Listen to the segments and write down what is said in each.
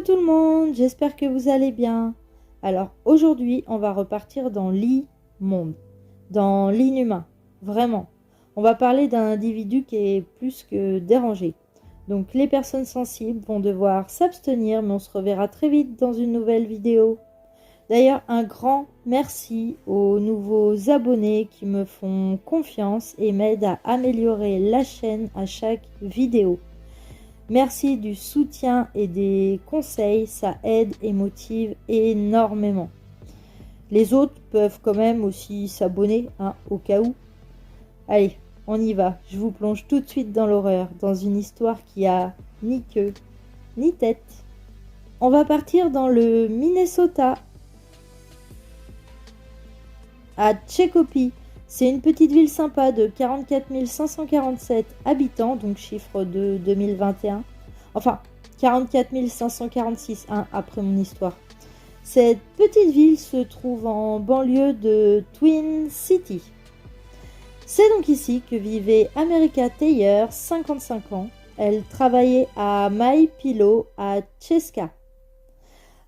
tout le monde, j'espère que vous allez bien. Alors aujourd'hui, on va repartir dans l'immonde, dans l'inhumain, vraiment. On va parler d'un individu qui est plus que dérangé. Donc les personnes sensibles vont devoir s'abstenir, mais on se reverra très vite dans une nouvelle vidéo. D'ailleurs, un grand merci aux nouveaux abonnés qui me font confiance et m'aident à améliorer la chaîne à chaque vidéo. Merci du soutien et des conseils, ça aide et motive énormément. Les autres peuvent quand même aussi s'abonner, au cas où. Allez, on y va, je vous plonge tout de suite dans l'horreur, dans une histoire qui a ni queue, ni tête. On va partir dans le Minnesota, à Chicopee. C'est une petite ville sympa de 44 547 habitants, donc chiffre de 2021. Enfin, 44 546 après mon histoire. Cette petite ville se trouve en banlieue de Twin City. C'est donc ici que vivait America Thayer, 55 ans. Elle travaillait à My Pillow à Cheska.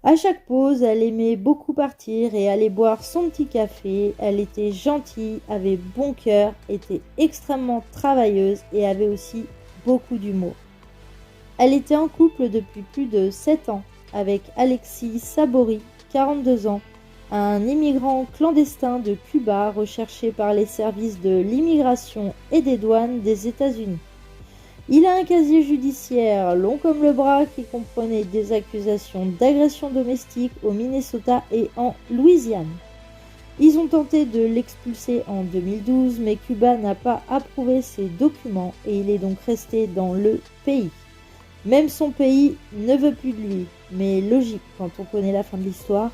À chaque pause, elle aimait beaucoup partir et aller boire son petit café. Elle était gentille, avait bon cœur, était extrêmement travailleuse et avait aussi beaucoup d'humour. Elle était en couple depuis plus de 7 ans avec Alexis Sabori, 42 ans, un immigrant clandestin de Cuba recherché par les services de l'immigration et des douanes des États-Unis. Il a un casier judiciaire long comme le bras qui comprenait des accusations d'agression domestique au Minnesota et en Louisiane. Ils ont tenté de l'expulser en 2012, mais Cuba n'a pas approuvé ses documents et il est donc resté dans le pays. Même son pays ne veut plus de lui, mais logique quand on connaît la fin de l'histoire.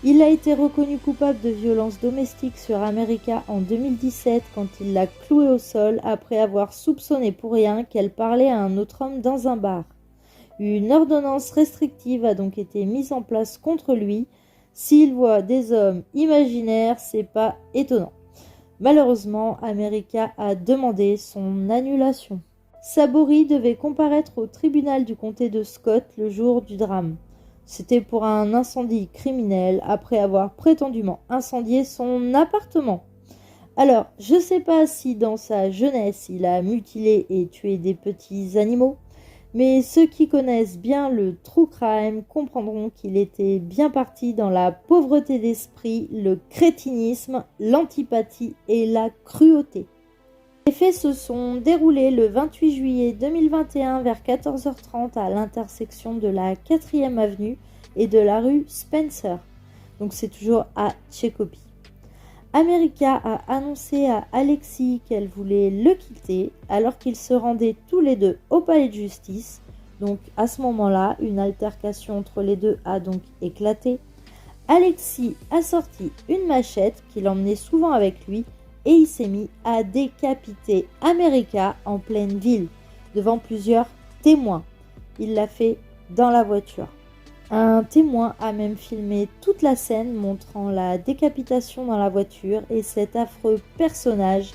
Il a été reconnu coupable de violences domestiques sur America en 2017 quand il l'a clouée au sol après avoir soupçonné pour rien qu'elle parlait à un autre homme dans un bar. Une ordonnance restrictive a donc été mise en place contre lui. S'il voit des hommes imaginaires, c'est pas étonnant. Malheureusement, America a demandé son annulation. Sabori devait comparaître au tribunal du comté de Scott le jour du drame. C'était pour un incendie criminel après avoir prétendument incendié son appartement. Alors, je ne sais pas si dans sa jeunesse il a mutilé et tué des petits animaux, mais ceux qui connaissent bien le true crime comprendront qu'il était bien parti dans la pauvreté d'esprit, le crétinisme, l'antipathie et la cruauté. Les faits se sont déroulés le 28 juillet 2021 vers 14h30 à l'intersection de la 4e avenue et de la rue Spencer. Donc c'est toujours à Chicopee. America a annoncé à Alexis qu'elle voulait le quitter alors qu'ils se rendaient tous les deux au palais de justice. Donc à ce moment-là, une altercation entre les deux a donc éclaté. Alexis a sorti une machette qu'il emmenait souvent avec lui et il s'est mis à décapiter America en pleine ville, devant plusieurs témoins. Il l'a fait dans la voiture. Un témoin a même filmé toute la scène montrant la décapitation dans la voiture et cet affreux personnage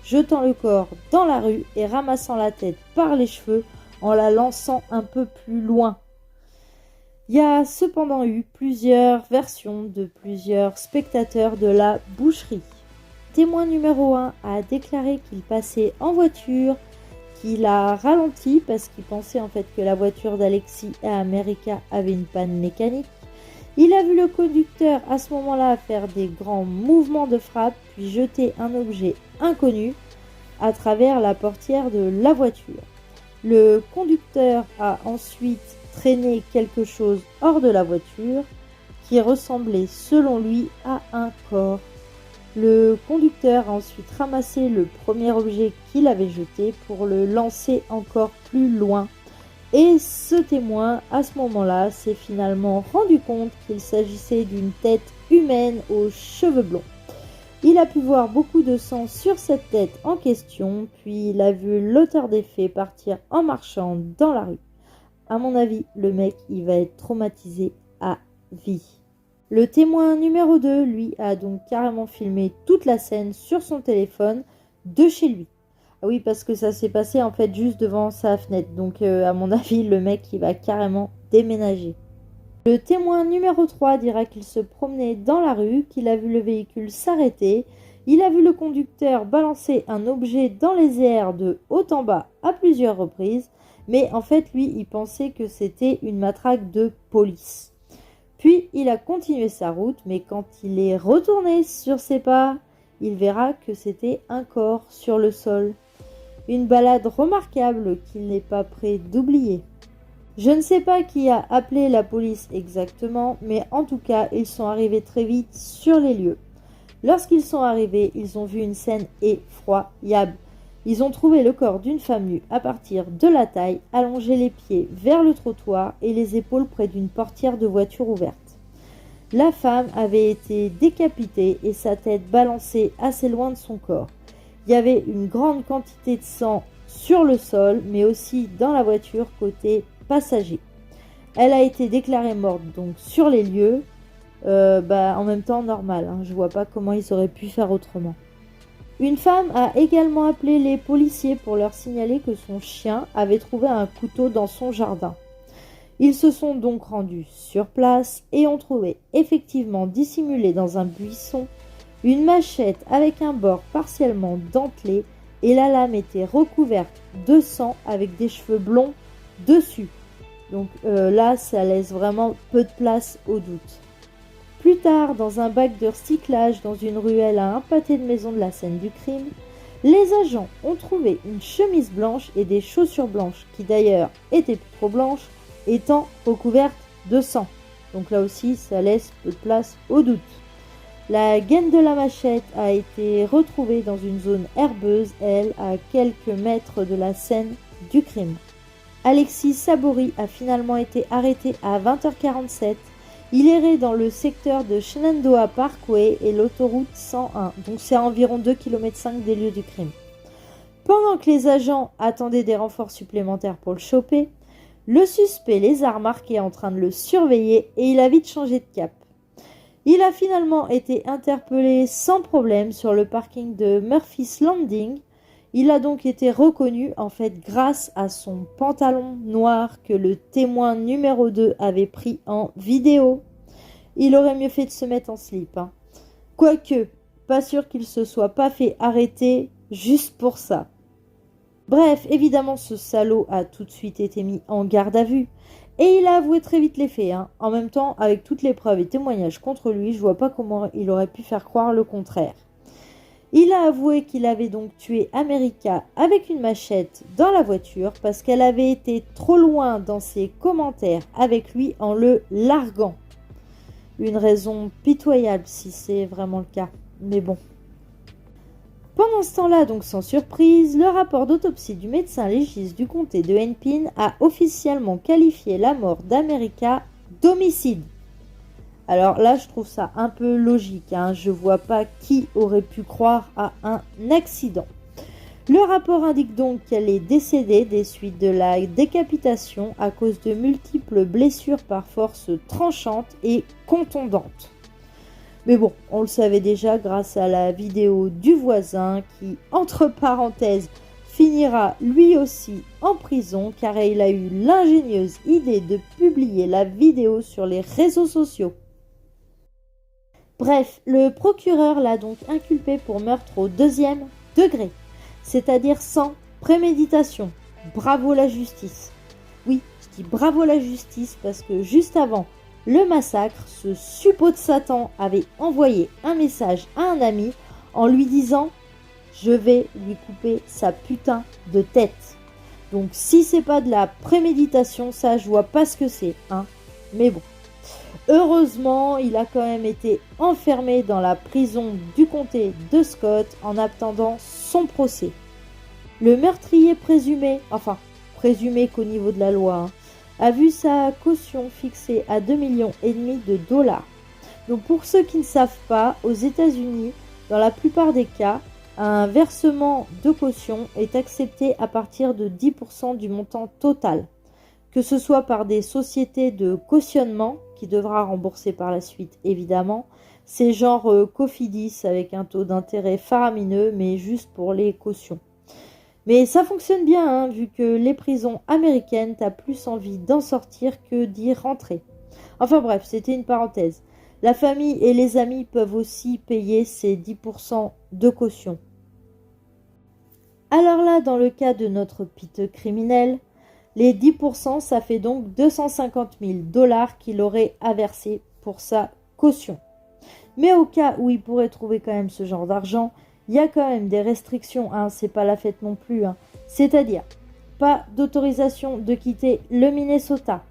jetant le corps dans la rue et ramassant la tête par les cheveux en la lançant un peu plus loin. Il y a cependant eu plusieurs versions de plusieurs spectateurs de la boucherie. Témoin numéro 1 a déclaré qu'il passait en voiture, qu'il a ralenti parce qu'il pensait en fait que la voiture d'Alexis et America avait une panne mécanique. Il a vu le conducteur à ce moment-là faire des grands mouvements de frappe puis jeter un objet inconnu à travers la portière de la voiture. Le conducteur a ensuite traîné quelque chose hors de la voiture qui ressemblait selon lui à un corps. Le conducteur a ensuite ramassé le premier objet qu'il avait jeté pour le lancer encore plus loin. Et ce témoin, à ce moment-là, s'est finalement rendu compte qu'il s'agissait d'une tête humaine aux cheveux blonds. Il a pu voir beaucoup de sang sur cette tête en question, puis il a vu l'auteur des faits partir en marchant dans la rue. À mon avis, le mec, il va être traumatisé à vie. Le témoin numéro 2, lui, a donc carrément filmé toute la scène sur son téléphone de chez lui. Ah oui, parce que ça s'est passé en fait juste devant sa fenêtre. Donc à mon avis, le mec, il va carrément déménager. Le témoin numéro 3 dira qu'il se promenait dans la rue, qu'il a vu le véhicule s'arrêter, il a vu le conducteur balancer un objet dans les airs de haut en bas à plusieurs reprises, mais en fait lui il pensait que c'était une matraque de police. Puis il a continué sa route, mais quand il est retourné sur ses pas, il verra que c'était un corps sur le sol. Une balade remarquable qu'il n'est pas prêt d'oublier. Je ne sais pas qui a appelé la police exactement, mais en tout cas, ils sont arrivés très vite sur les lieux. Lorsqu'ils sont arrivés, ils ont vu une scène effroyable. Ils ont trouvé le corps d'une femme nue à partir de la taille, allongé les pieds vers le trottoir et les épaules près d'une portière de voiture ouverte. La femme avait été décapitée et sa tête balancée assez loin de son corps. Il y avait une grande quantité de sang sur le sol, mais aussi dans la voiture côté passager. Elle a été déclarée morte donc sur les lieux, en même temps normal, hein, je vois pas comment ils auraient pu faire autrement. Une femme a également appelé les policiers pour leur signaler que son chien avait trouvé un couteau dans son jardin. Ils se sont donc rendus sur place et ont trouvé effectivement dissimulé dans un buisson une machette avec un bord partiellement dentelé et la lame était recouverte de sang avec des cheveux blonds dessus. Donc là, ça laisse vraiment peu de place au doute. Plus tard, dans un bac de recyclage dans une ruelle à un pâté de maison de la scène du crime, les agents ont trouvé une chemise blanche et des chaussures blanches qui d'ailleurs étaient plus trop blanches, étant recouvertes de sang. Donc là aussi, ça laisse peu de place au doute. La gaine de la machette a été retrouvée dans une zone herbeuse, elle, à quelques mètres de la scène du crime. Alexis Saboury a finalement été arrêté à 20h47. Il errait dans le secteur de Shenandoah Parkway et l'autoroute 101, donc c'est à environ 2,5 km des lieux du crime. Pendant que les agents attendaient des renforts supplémentaires pour le choper, le suspect les a remarqués en train de le surveiller et il a vite changé de cap. Il a finalement été interpellé sans problème sur le parking de Murphy's Landing. Il a donc été reconnu en fait grâce à son pantalon noir que le témoin numéro 2 avait pris en vidéo. Il aurait mieux fait de se mettre en slip. Hein. Quoique, pas sûr qu'il se soit pas fait arrêter juste pour ça. Bref, évidemment ce salaud a tout de suite été mis en garde à vue. Et il a avoué très vite les faits. Hein. En même temps, avec toutes les preuves et témoignages contre lui, je vois pas comment il aurait pu faire croire le contraire. Il a avoué qu'il avait donc tué America avec une machette dans la voiture parce qu'elle avait été trop loin dans ses commentaires avec lui en le larguant. Une raison pitoyable si c'est vraiment le cas, mais bon. Pendant ce temps-là, donc sans surprise, le rapport d'autopsie du médecin légiste du comté de Hennepin a officiellement qualifié la mort d'America d'homicide. Alors là, je trouve ça un peu logique. Hein. Je vois pas qui aurait pu croire à un accident. Le rapport indique donc qu'elle est décédée des suites de la décapitation à cause de multiples blessures par force tranchante et contondante. Mais bon, on le savait déjà grâce à la vidéo du voisin qui, entre parenthèses, finira lui aussi en prison car il a eu l'ingénieuse idée de publier la vidéo sur les réseaux sociaux. Bref, le procureur l'a donc inculpé pour meurtre au 2e degré, c'est-à-dire sans préméditation. Bravo la justice. Oui, je dis bravo la justice parce que juste avant le massacre, ce suppôt de Satan avait envoyé un message à un ami en lui disant « Je vais lui couper sa putain de tête ». Donc si c'est pas de la préméditation, ça je vois pas ce que c'est, hein. Mais bon. Heureusement, il a quand même été enfermé dans la prison du comté de Scott en attendant son procès. Le meurtrier présumé qu'au niveau de la loi, hein, a vu sa caution fixée à 2,5 millions de dollars. Donc pour ceux qui ne savent pas, aux États-Unis, dans la plupart des cas, un versement de caution est accepté à partir de 10% du montant total, que ce soit par des sociétés de cautionnement, qui devra rembourser par la suite évidemment, c'est genre Cofidis avec un taux d'intérêt faramineux, mais juste pour les cautions. Mais ça fonctionne bien, hein, vu que les prisons américaines, t'as plus envie d'en sortir que d'y rentrer. Enfin bref, c'était une parenthèse. La famille et les amis peuvent aussi payer ces 10% de caution. Alors là, dans le cas de notre piteux criminel, les 10%, ça fait donc 250 000 $ qu'il aurait à verser pour sa caution. Mais au cas où il pourrait trouver quand même ce genre d'argent, il y a quand même des restrictions, hein, c'est pas la fête non plus. Hein. C'est-à-dire, pas d'autorisation de quitter le Minnesota,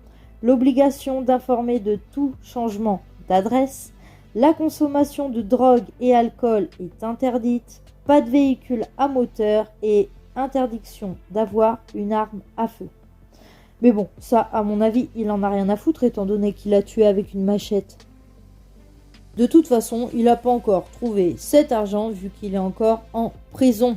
l'obligation d'informer de tout changement d'adresse, la consommation de drogue et alcool est interdite, pas de véhicule à moteur et interdiction d'avoir une arme à feu. Mais bon, ça, à mon avis, il en a rien à foutre étant donné qu'il a tué avec une machette. De toute façon, il n'a pas encore trouvé cet argent vu qu'il est encore en prison.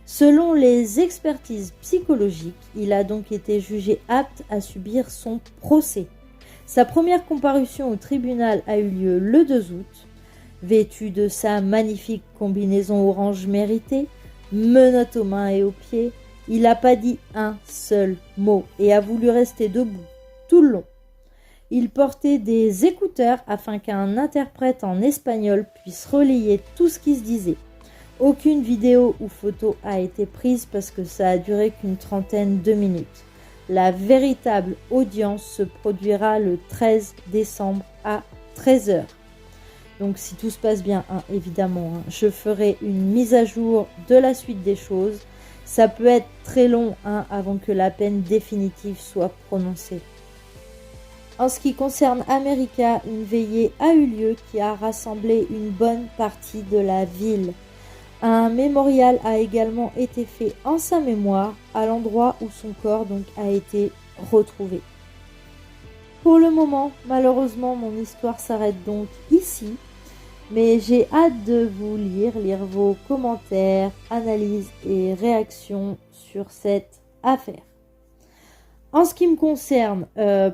Selon les expertises psychologiques, il a donc été jugé apte à subir son procès. Sa première comparution au tribunal a eu lieu le 2 août. Vêtu de sa magnifique combinaison orange méritée, menottes aux mains et aux pieds, il n'a pas dit un seul mot et a voulu rester debout tout le long. Il portait des écouteurs afin qu'un interprète en espagnol puisse relayer tout ce qui se disait. Aucune vidéo ou photo a été prise parce que ça a duré qu'une trentaine de minutes. La véritable audience se produira le 13 décembre à 13 h. Donc si tout se passe bien, hein, évidemment, hein, je ferai une mise à jour de la suite des choses. Ça peut être très long hein, avant que la peine définitive soit prononcée. En ce qui concerne America, une veillée a eu lieu qui a rassemblé une bonne partie de la ville. Un mémorial a également été fait en sa mémoire à l'endroit où son corps donc a été retrouvé. Pour le moment, malheureusement, mon histoire s'arrête donc ici. Mais j'ai hâte de vous lire vos commentaires, analyses et réactions sur cette affaire. En ce qui me concerne,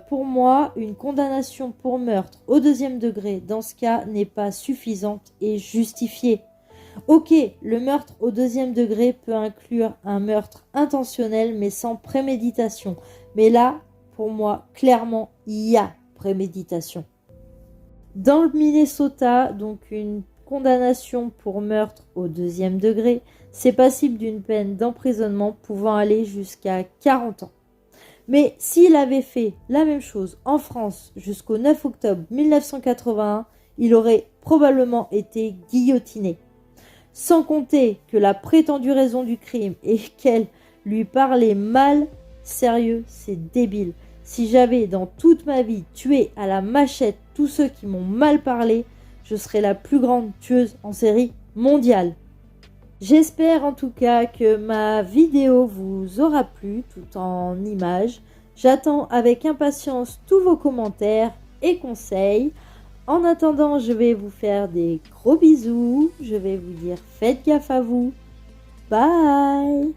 pour moi, une condamnation pour meurtre au 2e degré, dans ce cas, n'est pas suffisante et justifiée. Ok, le meurtre au 2e degré peut inclure un meurtre intentionnel mais sans préméditation. Mais là, pour moi, clairement, il y a préméditation. Dans le Minnesota, donc une condamnation pour meurtre au 2e degré, c'est passible d'une peine d'emprisonnement pouvant aller jusqu'à 40 ans. Mais s'il avait fait la même chose en France jusqu'au 9 octobre 1981, il aurait probablement été guillotiné. Sans compter que la prétendue raison du crime est qu'elle lui parlait mal, sérieux, c'est débile. Si j'avais dans toute ma vie tué à la machette tous ceux qui m'ont mal parlé, je serais la plus grande tueuse en série mondiale. J'espère en tout cas que ma vidéo vous aura plu tout en images. J'attends avec impatience tous vos commentaires et conseils. En attendant, je vais vous faire des gros bisous. Je vais vous dire faites gaffe à vous. Bye!